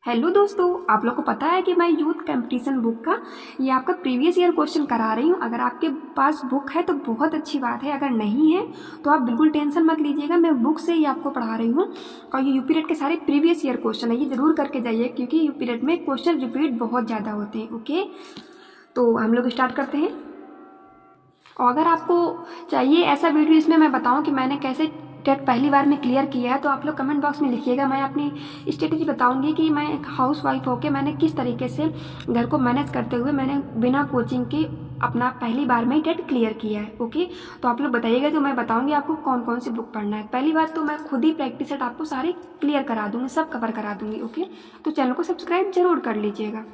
Hello दोस्तों, आप लोग को पता है कि मैं यूथ कंपटीशन बुक का ये आपका प्रीवियस ईयर क्वेश्चन करा रही हूँ। अगर आपके पास बुक है तो बहुत अच्छी बात है, अगर नहीं है तो आप बिल्कुल टेंशन मत लीजिएगा, मैं बुक से ही आपको पढ़ा रही हूँ। और ये यूपी रेट के सारे प्रीवियस ईयर क्वेश्चन है, ये ज़रूर करके जाइए क्योंकि यूपी रेट में क्वेश्चन रिपीट बहुत ज़्यादा होते हैं। ओके, तो हम लोग स्टार्ट करते हैं। और अगर आपको चाहिए ऐसा वीडियो इसमें मैं बताऊं कि मैंने कैसे टेट पहली बार में क्लियर किया है तो आप लोग कमेंट बॉक्स में लिखिएगा। मैं अपनी स्ट्रेटेजी बताऊंगी कि मैं एक हाउस वाइफ होकर मैंने किस तरीके से घर को मैनेज करते हुए मैंने बिना कोचिंग के अपना पहली बार में ही टेट क्लियर किया है। ओके, तो आप लोग बताइएगा तो मैं बताऊंगी आपको कौन कौन सी बुक पढ़ना है। पहली बात तो मैं खुद ही प्रैक्टिस सेट आपको सारे क्लियर करा दूंगी, सब कवर करा दूंगी। ओके, तो चैनल को सब्सक्राइब जरूर कर लीजिएगा।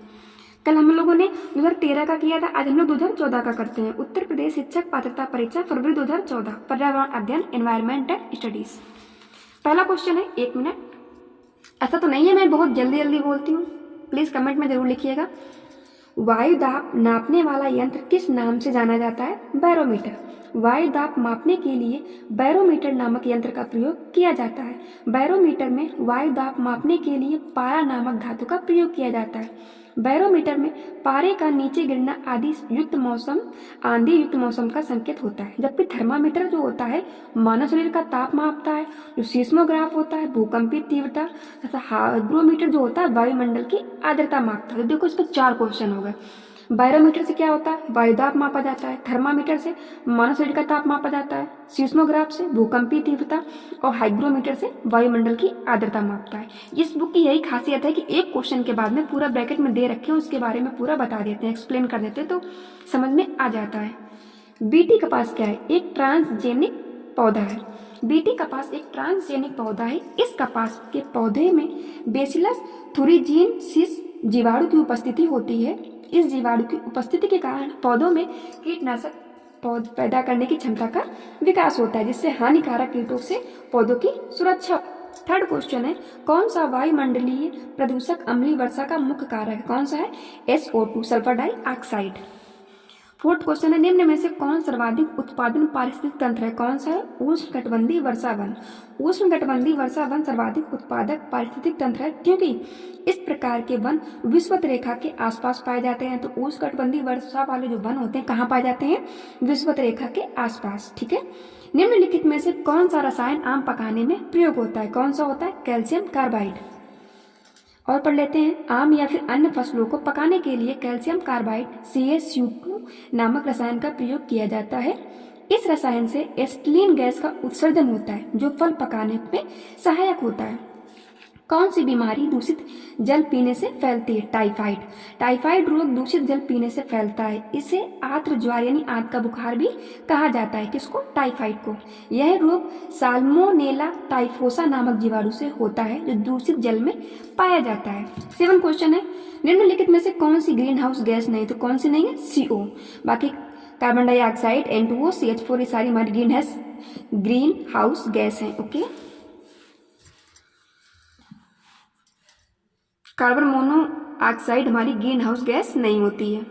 कल हम लोगों ने 2013 का किया था, आज हम लोग 2014 का करते हैं। उत्तर प्रदेश शिक्षक पात्रता परीक्षा फरवरी 2014, पर्यावरण अध्ययन, एनवायरमेंटल स्टडीज। पहला क्वेश्चन है, 1 मिनट। ऐसा तो नहीं है मैं बहुत जल्दी जल्दी बोलती हूँ, प्लीज कमेंट में जरूर लिखिएगा। वायु दाब नापने वाला यंत्र किस नाम से जाना जाता है? बैरोमीटर। वायु दाब मापने के लिए बैरोमीटर नामक यंत्र का प्रयोग किया जाता है। बैरोमीटर में वायु दाब मापने के लिए पारा नामक धातु का प्रयोग किया जाता है। बैरोमीटर में पारे का नीचे गिरना आंधी युक्त मौसम का संकेत होता है, जबकि थर्मामीटर जो होता है मानव शरीर का ताप मापता है। जो सीस्मोग्राफ होता है भूकंपीय तीव्रता, तथा हाइग्रोमीटर जो होता है वायुमंडल की आर्द्रता मापता है। तो देखो, इस पर 4 क्वेश्चन हो गए। बैरोमीटर से क्या होता है? वायुदाब मापा जाता है। थर्मामीटर से मानव शरीर का ताप मापा जाता है। सीस्मोग्राफ से भूकंपीय तीव्रता, और हाइग्रोमीटर से वायुमंडल की आर्द्रता मापता है। इस बुक की यही खासियत है कि एक क्वेश्चन के बाद में पूरा ब्रैकेट में दे रखे हैं, उसके बारे में पूरा बता देते हैं, एक्सप्लेन कर देते हैं, तो समझ में आ जाता है। बीटी कपास क्या है? एक ट्रांसजेनिक पौधा है। बीटी कपास एक ट्रांसजेनिक पौधा है। इस कपास के पौधे में बेसिलस थुरिजिनसिस जीवाणु की उपस्थिति होती है। इस जीवाणु की उपस्थिति के कारण पौधों में कीटनाशक पैदा करने की क्षमता का विकास होता है, जिससे हानिकारक कीटों से पौधों की सुरक्षा। थर्ड क्वेश्चन है, कौन सा वायुमंडलीय प्रदूषक अम्लीय वर्षा का मुख्य कारक है? कौन सा है? SO2 sulphur dioxide. Fourth question है, निम्न में से कौन सर्वाधिक उत्पादन पारिस्थितिक तंत्र है? कौन सा है? उष्णकटिबंधीय वर्षा वन। उष्णकटिबंधीय वर्षा वन सर्वाधिक उत्पादक पारिस्थितिक तंत्र है क्योंकि इस प्रकार के वन विषुवत रेखा के आसपास पाए जाते हैं। तो उष्णकटिबंधीय वर्षा वाले जो वन होते हैं कहाँ पाए जाते हैं? विषुवत रेखा के आसपास। ठीक है। निम्नलिखित में से कौन सा रसायन आम पकाने में प्रयोग होता है? कौन सा होता है? Calcium carbide. और पढ़ लेते हैं, आम या फिर अन्य फसलों को पकाने के लिए कैल्शियम कार्बाइड CaSO2 नामक रसायन का प्रयोग किया जाता है। इस रसायन से एसिटिलीन गैस का उत्सर्जन होता है जो फल पकाने में सहायक होता है। कौन सी बीमारी दूषित जल पीने से फैलती है? टाइफाइड। टाइफाइड रोग दूषित जल पीने से फैलता है। इसे आर्द्र ज्वार यानी आंत का बुखार भी कहा जाता है। किसको? टाइफाइड को। यह रोग साल्मोनेला टाइफोसा नामक जीवाणु से होता है जो दूषित जल में पाया जाता है। 7 क्वेश्चन है, निम्नलिखित में से कौन सी ग्रीन हाउस गैस नहीं? तो कौन सी नहीं है? CO। बाकी कार्बन डाइऑक्साइड, N2O, CH4 ये सारी हमारी ग्रीन हाउस गैस है। ओके, कार्बन मोनोऑक्साइड हमारी ग्रीन हाउस गैस नहीं होती है।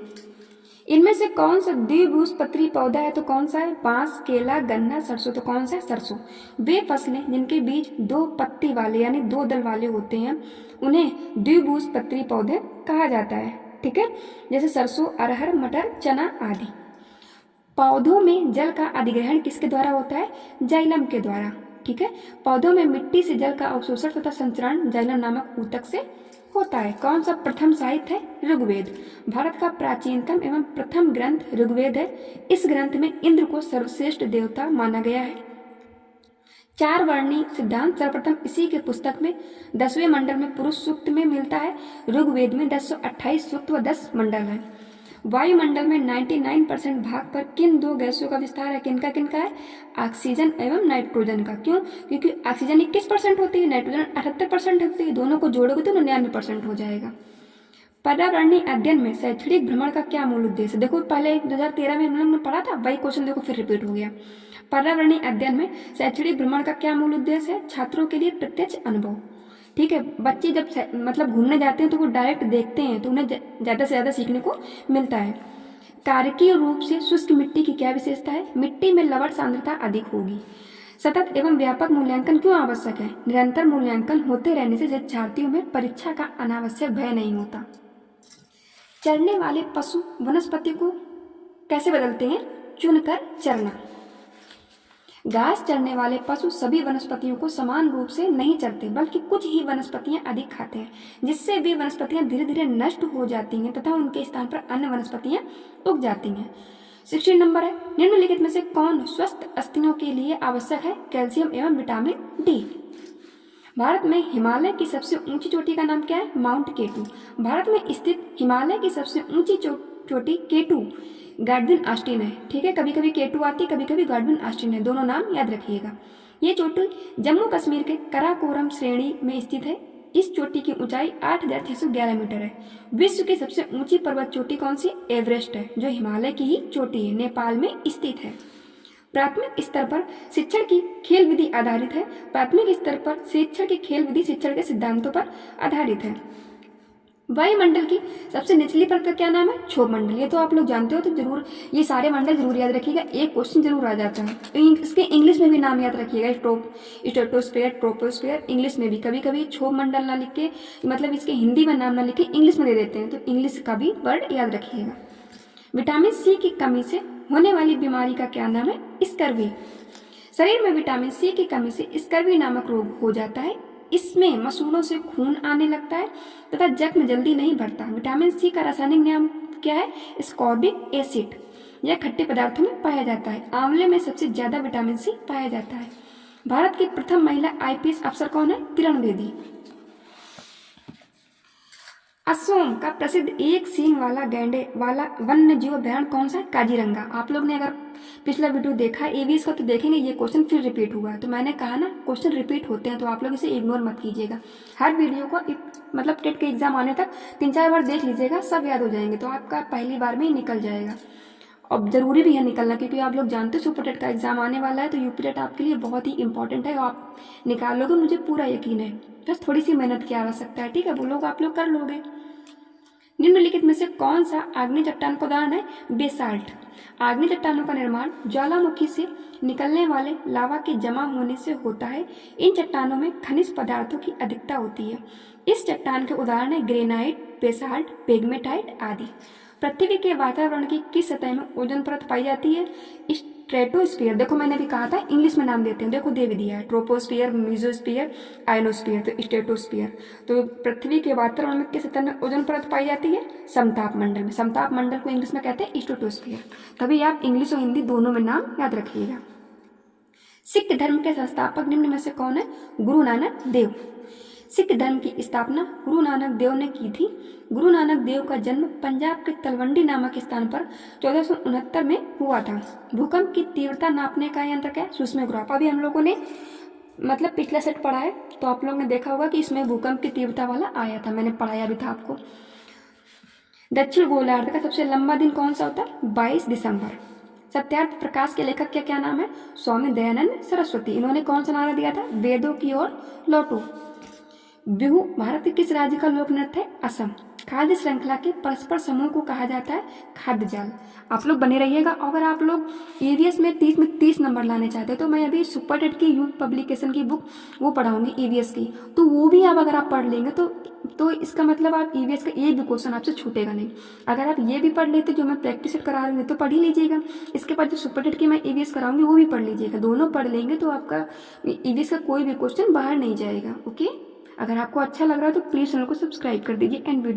इनमें से कौन सा द्विबीजपत्री पौधा है? तो कौन सा है? बांस, केला, गन्ना, सरसों। तो कौन सा है? सरसों। वे फसलें जिनके बीज 2 पत्ती वाले यानी 2 दल वाले होते हैं उन्हें द्विबीजपत्री पौधे कहा जाता है। ठीक है, जैसे सरसों, अरहर, मटर, चना आदि। पौधों में जल का अधिग्रहण किसके द्वारा होता है? जाइलम के द्वारा। ठीक है, पौधों में मिट्टी से जल का अवशोषण तथा संचरण जाइलम नामक ऊतक से होता है। कौन सा प्रथम साहित्य है? ऋग्वेद। भारत का प्राचीनतम एवं प्रथम ग्रंथ ऋग्वेद है। इस ग्रंथ में इंद्र को सर्वश्रेष्ठ देवता माना गया है। 4 वर्णी सिद्धांत सर्वप्रथम इसी के पुस्तक में 10वें मंडल में पुरुष सूक्त में मिलता है। ऋग्वेद में 1028 सूक्त व 10 मंडल है। वायुमंडल में 99% भाग पर किन 2 गैसों का विस्तार है? किनका किनका है? ऑक्सीजन एवं नाइट्रोजन का। क्यों? क्योंकि ऑक्सीजन 21% होती है, नाइट्रोजन 78% होती है, दोनों को जोड़ोगे तो 99% हो जाएगा। पर्यावरणीय अध्ययन में शैक्षणिक भ्रमण का क्या मूल उद्देश्य? देखो, पहले 2013 में हम लोग ने पढ़ा था, वही क्वेश्चन देखो फिर रिपीट हो गया। पर्यावरणीय अध्ययन में शैक्षणिक भ्रमण का क्या मूल उद्देश्य है? छात्रों के लिए प्रत्यक्ष अनुभव। ठीक है, बच्चे जब मतलब घूमने जाते हैं तो वो डायरेक्ट देखते हैं तो उन्हें ज़्यादा से ज़्यादा सीखने को मिलता है। कार्यकीय रूप से शुष्क मिट्टी की क्या विशेषता है? मिट्टी में लवण सांद्रता अधिक होगी। सतत एवं व्यापक मूल्यांकन क्यों आवश्यक है? निरंतर मूल्यांकन होते रहने से शिक्षार्थियों में परीक्षा का अनावश्यक भय नहीं होता। चरने वाले पशु वनस्पति को कैसे बदलते हैं? चुनकर चरना। घास चरने वाले पशु सभी वनस्पतियों को समान रूप से नहीं चरते, बल्कि कुछ ही वनस्पतियां अधिक खाते हैं, जिससे वे वनस्पतियां धीरे धीरे नष्ट हो जाती हैं तथा उनके स्थान पर अन्य वनस्पतियां उग जाती हैं। 16 नंबर है, निम्नलिखित में से कौन स्वस्थ अस्थियों के लिए आवश्यक है? कैल्शियम एवं विटामिन डी। भारत में हिमालय की सबसे ऊंची चोटी का नाम क्या है? माउंट केटू। भारत में स्थित हिमालय की सबसे ऊंची चोटी केटू गार्डविन ऑस्टिन है। ठीक है, कभी कभी केटू आती, कभी कभी गार्डविन ऑस्टिन है, दोनों नाम याद रखिएगा। ये चोटी जम्मू कश्मीर के कराकोरम श्रेणी में स्थित है। इस चोटी की ऊंचाई 8,611 मीटर है। विश्व की सबसे ऊंची पर्वत चोटी कौन सी? एवरेस्ट है, जो हिमालय की ही चोटी है, नेपाल में स्थित है। प्राथमिक स्तर पर शिक्षण की खेल विधि आधारित है। प्राथमिक स्तर पर शिक्षण की खेल विधि शिक्षण के सिद्धांतों पर आधारित है। वायुमंडल की सबसे निचली परत का क्या नाम है? क्षोभ मंडल। ये तो आप लोग जानते हो, तो जरूर ये सारे मंडल जरूर याद रखिएगा, एक क्वेश्चन जरूर आ जाता है। इसके इंग्लिश में भी नाम याद रखिएगा, स्ट्रेटोस्फीयर, ट्रोपोस्फीयर। इंग्लिश में भी कभी कभी क्षोभ मंडल ना लिख के, मतलब इसके हिंदी में नाम ना लिख के इंग्लिश में दे देते हैं, तो इंग्लिश का भी वर्ड याद रखिएगा। विटामिन सी की कमी से होने वाली बीमारी का क्या नाम है? स्कर्वी। शरीर में विटामिन सी की कमी से स्कर्वी नामक रोग हो जाता है। इसमें मसूड़ों से खून आने लगता है तथा जख्म जल्दी नहीं भरता। विटामिन सी का रासायनिक नाम क्या है? Ascorbic acid. यह खट्टे पदार्थों में पाया जाता है। आंवले में सबसे ज्यादा विटामिन सी पाया जाता है। भारत की प्रथम महिला IPS अफसर कौन है? किरण बेदी। असोम का प्रसिद्ध एक सींग वाला गैंडे वाला वन्य जीव अभयारण्य कौन सा है? काजीरंगा। आप लोग ने अगर पिछला वीडियो देखा EVS का तो देखेंगे ये क्वेश्चन फिर रिपीट हुआ है। तो मैंने कहा ना, क्वेश्चन रिपीट होते हैं, तो आप लोग इसे इग्नोर मत कीजिएगा। हर वीडियो को मतलब टेट के एग्जाम आने तक 3-4 बार देख लीजिएगा, सब याद हो जाएंगे, तो आपका पहली बार में ही निकल जाएगा। अब जरूरी भी है निकलना, क्योंकि आप लोग जानते हो सुपर टेट का एग्जाम आने वाला है, तो यूपी टेट आपके लिए बहुत ही इंपॉर्टेंट है, और आप निकाल लोगे, मुझे पूरा यकीन है। बस थोड़ी सी मेहनत की आवश्यकता है, ठीक है, वो लोग आप लोग कर लोगे। निम्नलिखित में से कौन सा आग्नेय चट्टान का उदाहरण है? बेसाल्ट। आग्नेय चट्टानों का निर्माण ज्वालामुखी से निकलने वाले लावा के जमा होने से होता है। इन चट्टानों में खनिज पदार्थों की अधिकता होती है। इस चट्टान के उदाहरण है ग्रेनाइट, बेसाल्ट, पेग्मेटाइट आदि। पृथ्वी के वातावरण की किस सतह में ओजोन परत पाई जाती है? स्ट्रेटोस्फीयर। देखो मैंने भी कहा था इंग्लिश में नाम देते हैं, देखो दे भी दिया है, ट्रोपोस्फीयर, मेसोस्फीयर, आयनोस्फीयर, तो स्ट्रेटोस्फीयर। तो पृथ्वी के वातावरण में किस सतह में ओजोन परत पाई जाती है? समताप मंडल में। समताप मंडल को इंग्लिश में कहते हैं स्ट्रेटोस्फीयर। तभी आप इंग्लिश और हिंदी दोनों में नाम याद रखिएगा। सिख धर्म के संस्थापक निम्न में से कौन है? गुरु नानक देव। सिख धर्म की स्थापना गुरु नानक देव ने की थी। गुरु नानक देव का जन्म पंजाब के तलवंडी नामक स्थान पर 1469 में हुआ था। भूकंप की तीव्रता नापने का यंत्र क्या है? सुस्मेग्राफ। अभी हम लोगों ने मतलब पिछला सेट पढ़ा है, तो आप लोगों ने देखा होगा कि इसमें भूकंप की तीव्रता वाला आया था, मैंने पढ़ाया भी था आपको। दक्षिण गोलार्ध का सबसे लंबा दिन कौन सा होता है? 22 दिसंबर। सत्यार्थ प्रकाश के लेखक का क्या नाम है? स्वामी दयानंद सरस्वती। इन्होंने कौन सा नारा दिया था? वेदों की ओर लौटो। बिहू भारत के किस राज्य का लोक नृत्य है? असम। खाद्य श्रृंखला के परस्पर समूह को कहा जाता है खाद्य जाल। आप लोग बने रहिएगा। अगर आप लोग EVS में 30 नंबर लाने चाहते हैं, तो मैं अभी सुपर टेट की यूथ पब्लिकेशन की बुक वो पढ़ाऊंगी EVS की, तो वो भी आप अगर आप पढ़ लेंगे तो इसका मतलब आप EVS का एक भी क्वेश्चन आपसे छूटेगा नहीं। अगर आप ये भी पढ़ लेते जो मैं प्रैक्टिस करा रही हूँ तो पढ़ ही लीजिएगा। इसके बाद जो सुपर टेट की मैं EVS कराऊंगी वो भी पढ़ लीजिएगा। दोनों पढ़ लेंगे तो आपका EVS का कोई भी क्वेश्चन बाहर नहीं जाएगा। ओके, अगर आपको अच्छा लग रहा है तो प्लीज़ चैनल को सब्सक्राइब कर दीजिए एंड वीडियो